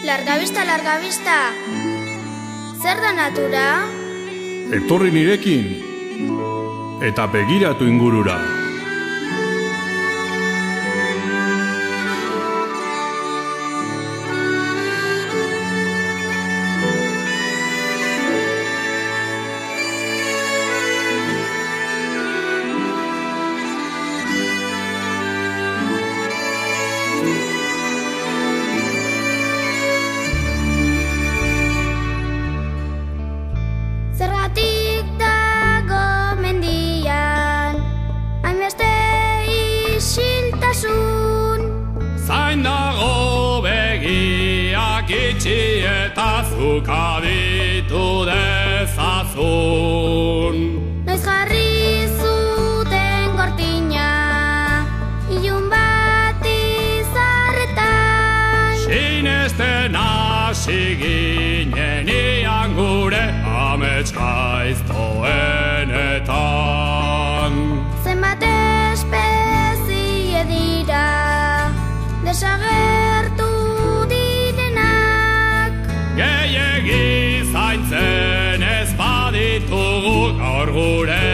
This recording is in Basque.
Larga vista, zer da natura? Etorri nirekin, eta begiratu ingurura. Zergatik dago mendian hainbeste isiltasun? Zain dago begiak itxi eta zuk aditu dezazun. Noiz jarri zuten gortina ilun bat izarretan? Sinesten hasi ginen ian gure amets gaiztoenetan. Zenbat espezie dira desagertu direnak? Gehiegi zaintzen ez baditugu gaur gure